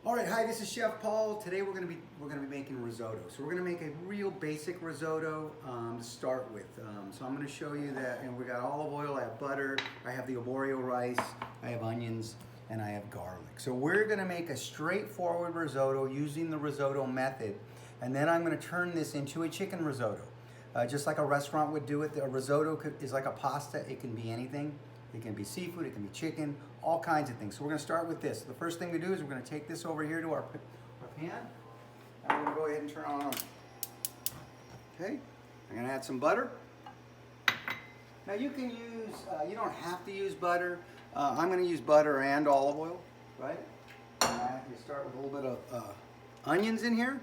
All right, hi, this is Chef Paul. Today we're gonna be making risotto. So we're gonna make a real basic risotto to start with. So I'm gonna show you that, and we got olive oil, I have butter, I have the arborio rice, I have onions, and I have garlic. So we're gonna make a straightforward risotto using the risotto method, and then I'm gonna turn this into a chicken risotto. Just like a restaurant would do it. A risotto is like a pasta. It can be anything. It can be seafood, it can be chicken, all kinds of things. So we're gonna start with this. The first thing we do is we're gonna take this over here to our pan, and we're gonna go ahead and turn it on. Okay, I'm gonna add some butter. Now you can use, you don't have to use butter. I'm gonna use butter and olive oil, right? You start with a little bit of onions in here,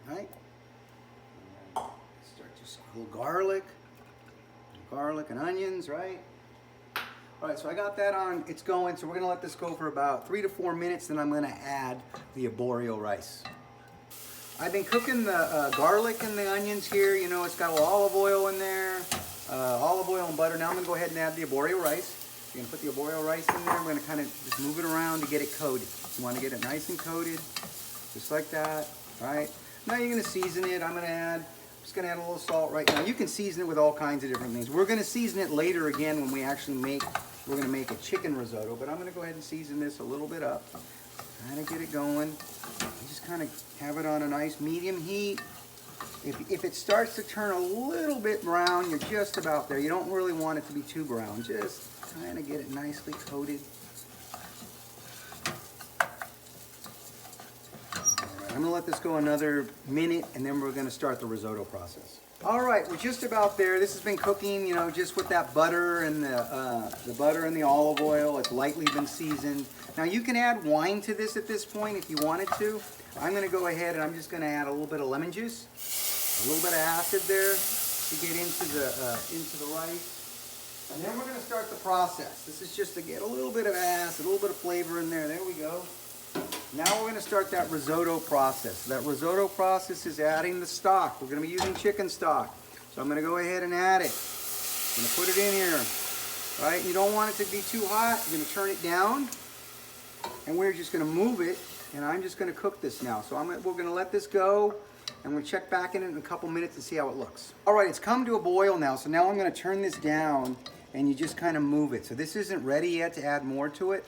right? Start just a little garlic and onions, right? All right, so I got that on, it's going, so we're gonna let this go for about 3 to 4 minutes, then I'm gonna add the arborio rice. I've been cooking the garlic and the onions here, you know, it's got a little olive oil in there, olive oil and butter. Now I'm gonna go ahead and add the arborio rice. You're gonna put the arborio rice in there, we're gonna kind of just move it around to get it coated. You wanna get it nice and coated, just like that, all right? Now you're gonna season it. I'm just gonna add a little salt right now. You can season it with all kinds of different things. We're gonna season it later again when we actually we're gonna make a chicken risotto, but I'm gonna go ahead and season this a little bit up. Kind of get it going. Just kind of have it on a nice medium heat. If it starts to turn a little bit brown, you're just about there. You don't really want it to be too brown. Just kind of get it nicely coated. I'm gonna let this go another minute, and then we're gonna start the risotto process. All right, we're just about there. This has been cooking, you know, just with that butter and the butter and the olive oil. It's lightly been seasoned. Now you can add wine to this at this point if you wanted to. I'm gonna go ahead and I'm just gonna add a little bit of lemon juice, a little bit of acid there to get into the rice. And then we're gonna start the process. This is just to get a little bit of acid, a little bit of flavor in there. There we go. Now we're going to start that risotto process. That risotto process is adding the stock. We're going to be using chicken stock. So I'm going to go ahead and add it. I'm going to put it in here. All right, you don't want it to be too hot. You're going to turn it down. And we're just going to move it. And I'm just going to cook this now. So we're going to let this go. And we'll check back in a couple minutes and see how it looks. All right, it's come to a boil now. So now I'm going to turn this down. And you just kind of move it. So this isn't ready yet to add more to it.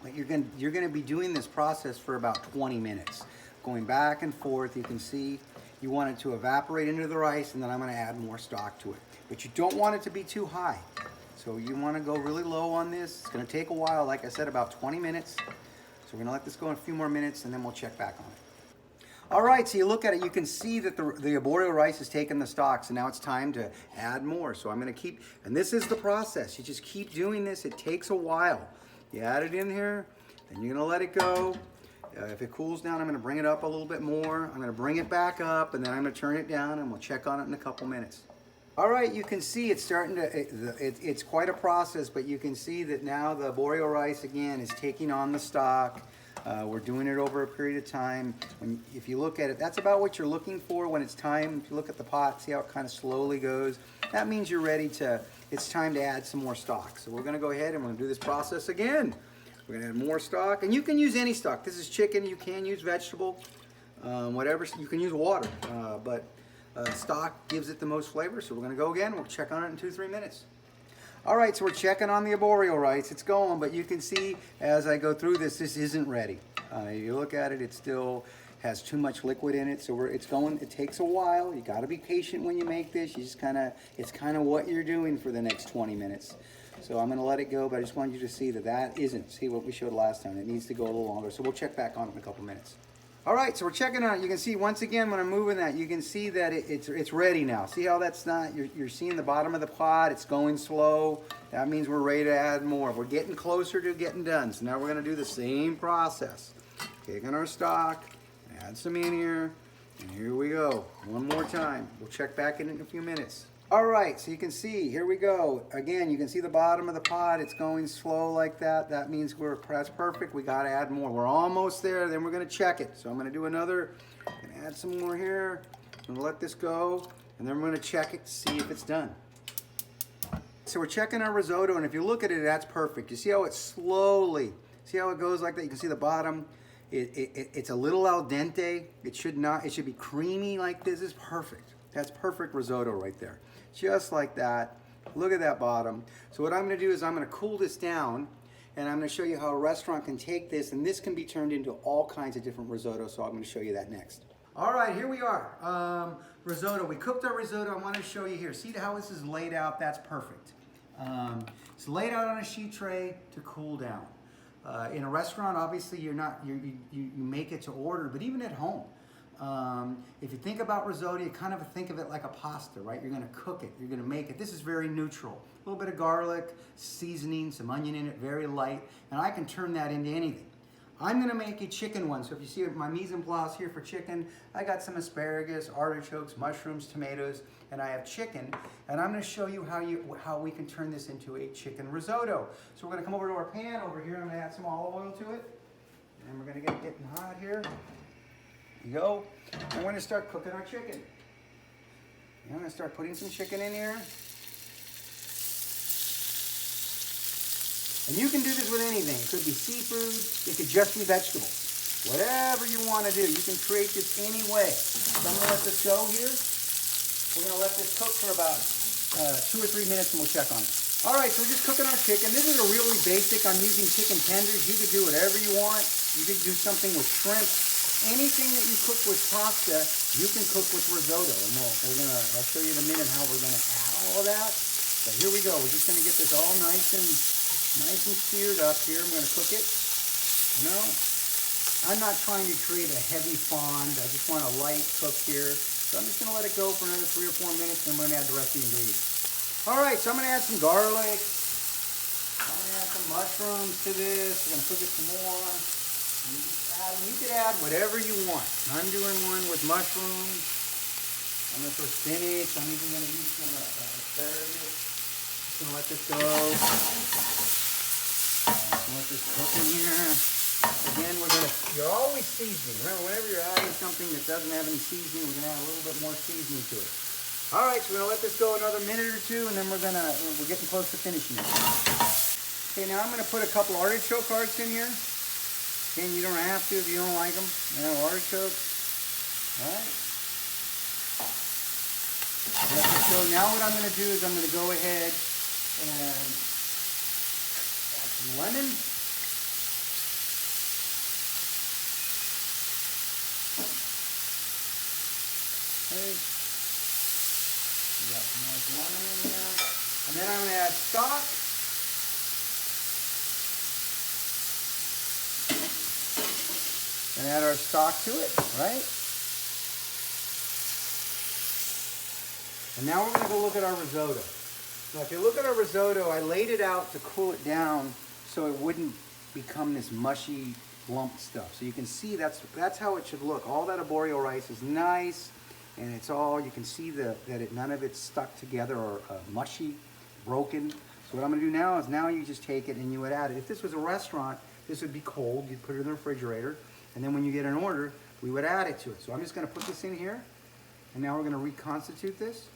But you're gonna be doing this process for about 20 minutes. Going back and forth, you can see you want it to evaporate into the rice, and then I'm gonna add more stock to it. But you don't want it to be too high. So you wanna go really low on this. It's gonna take a while, like I said, about 20 minutes. So we're gonna let this go in a few more minutes, and then we'll check back on it. All right, so you look at it, you can see that the arborio rice has taken the stock, so now it's time to add more. So I'm gonna keep, and this is the process. You just keep doing this, it takes a while. You add it in here, then you're gonna let it go. If it cools down, I'm gonna bring it up a little bit more. I'm gonna bring it back up, and then I'm gonna turn it down, and we'll check on it in a couple minutes. All right, you can see it's starting to, it's quite a process, but you can see that now the arborio rice, again, is taking on the stock. We're doing it over a period of time. If you look at it, that's about what you're looking for when it's time. If you look at the pot, see how it kind of slowly goes. That means you're ready to, it's time to add some more stock. So we're gonna go ahead and we're gonna do this process again. We're gonna add more stock, and you can use any stock. This is chicken, you can use vegetable, whatever, you can use water, but stock gives it the most flavor. So we're gonna go again, we'll check on it in 2-3 minutes. All right, so we're checking on the arborio rice. It's going, but you can see as I go through this, this isn't ready. You look at it, it still has too much liquid in it, so it's going, it takes a while. You gotta be patient when you make this. You just it's kind of what you're doing for the next 20 minutes. So I'm gonna let it go, but I just want you to see that isn't, see what we showed last time. It needs to go a little longer, so we'll check back on it in a couple minutes. All right, so we're checking on it. You can see once again when I'm moving that, you can see that it's ready now. See how that's not, you're seeing the bottom of the pot, it's going slow. That means we're ready to add more. We're getting closer to getting done. So now we're gonna do the same process. Taking our stock, add some in here, and here we go. One more time. We'll check back in a few minutes. All right, so you can see, here we go. Again, you can see the bottom of the pot, it's going slow like that. That means that's perfect. We gotta add more. We're almost there, then we're gonna check it. So I'm gonna do another, gonna add some more here. I'm gonna let this go, and then we're gonna check it to see if it's done. So we're checking our risotto, and if you look at it, that's perfect. You see how it slowly See how it goes like that? You can see the bottom. It's a little al dente. It should be creamy like this. Is perfect. That's perfect risotto right there. Just like that. Look at that bottom. So what I'm gonna do is I'm gonna cool this down, and I'm gonna show you how a restaurant can take this, and this can be turned into all kinds of different risotto, so I'm gonna show you that next. All right, here we are. Risotto, we cooked our risotto. I wanna show you here. See how this is laid out? That's perfect. It's laid out on a sheet tray to cool down. In a restaurant, obviously you make it to order, but even at home, if you think about risotto, you kind of think of it like a pasta, right? You're gonna cook it, you're gonna make it. This is very neutral. A little bit of garlic, seasoning, some onion in it, very light, and I can turn that into anything. I'm gonna make a chicken one, so if you see my mise en place here for chicken, I got some asparagus, artichokes, mushrooms, tomatoes, and I have chicken, and I'm gonna show you how we can turn this into a chicken risotto. So we're gonna come over to our pan over here, I'm gonna add some olive oil to it, and we're gonna get it getting hot here. There you go. And we're gonna start cooking our chicken. I'm gonna start putting some chicken in here. And you can do this with anything. It could be seafood, it could just be vegetables. Whatever you want to do, you can create this any way. So I'm going to let this go here. We're going to let this cook for about 2 or 3 minutes and we'll check on it. All right, so we're just cooking our chicken. This is a really basic. I'm using chicken tenders. You could do whatever you want. You could do something with shrimp. Anything that you cook with pasta, you can cook with risotto. And I'll show you in a minute how we're going to add all of that. So here we go. We're just going to get this all nice and seared up here. I'm going to cook it. You know, I'm not trying to create a heavy fond. I just want a light cook here. So I'm just going to let it go for another 3 or 4 minutes, and I'm going to add the rest of the ingredients. All right, so I'm going to add some garlic. I'm going to add some mushrooms to this. We're going to cook it some more. You could add whatever you want. I'm doing one with mushrooms. I'm going to throw spinach. I'm even going to use some asparagus. Just going to let this go. Let this cook in here. Again, you're always seasoning. Remember, whenever you're adding something that doesn't have any seasoning, we're gonna add a little bit more seasoning to it. All right, so we're gonna let this go another minute or two, and then we're getting close to finishing it. Okay, now I'm gonna put a couple artichoke hearts in here. Again, you don't have to if you don't like them. You know, artichokes. All right. Let this go. Now what I'm gonna do is I'm gonna go ahead and lemon. Okay. We got some nice lemon in there. And then I'm going to add stock. And add our stock to it, right? And now we're going to go look at our risotto. Now if you look at our risotto, I laid it out to cool it down so it wouldn't become this mushy lump stuff. So you can see that's how it should look. All that arborio rice is nice, and it's all, you can see that none of it's stuck together or mushy, broken. So what I'm gonna do now is you just take it and you would add it. If this was a restaurant, this would be cold. You'd put it in the refrigerator, and then when you get an order, we would add it to it. So I'm just gonna put this in here, and now we're gonna reconstitute this,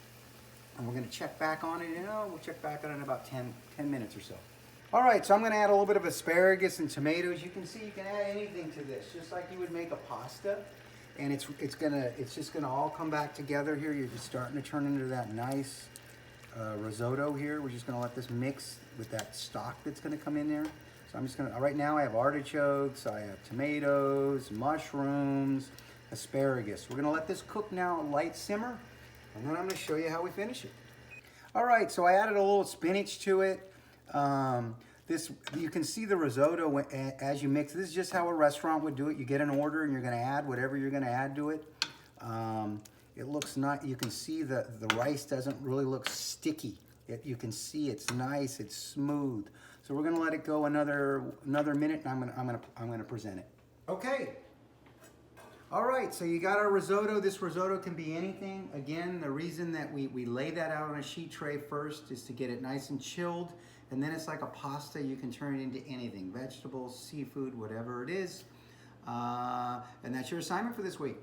and we're gonna check back on it. We'll check back on it in about 10 minutes or so. All right, so I'm gonna add a little bit of asparagus and tomatoes. You can see you can add anything to this, just like you would make a pasta. And it's just gonna all come back together here. You're just starting to turn into that nice risotto here. We're just gonna let this mix with that stock that's gonna come in there. So I'm just gonna, right now I have artichokes, I have tomatoes, mushrooms, asparagus. We're gonna let this cook now, light simmer, and then I'm gonna show you how we finish it. All right, so I added a little spinach to it. You can see the risotto as you mix. This is just how a restaurant would do it. You get an order and you're gonna add whatever you're gonna add to it. It looks nice. You can see the rice doesn't really look sticky. You can see it's nice, it's smooth. So we're gonna let it go another minute, and I'm gonna present it. Okay. All right, so you got our risotto. This risotto can be anything. Again, the reason that we lay that out on a sheet tray first is to get it nice and chilled, and then it's like a pasta. You can turn it into anything, vegetables, seafood, whatever it is. And that's your assignment for this week.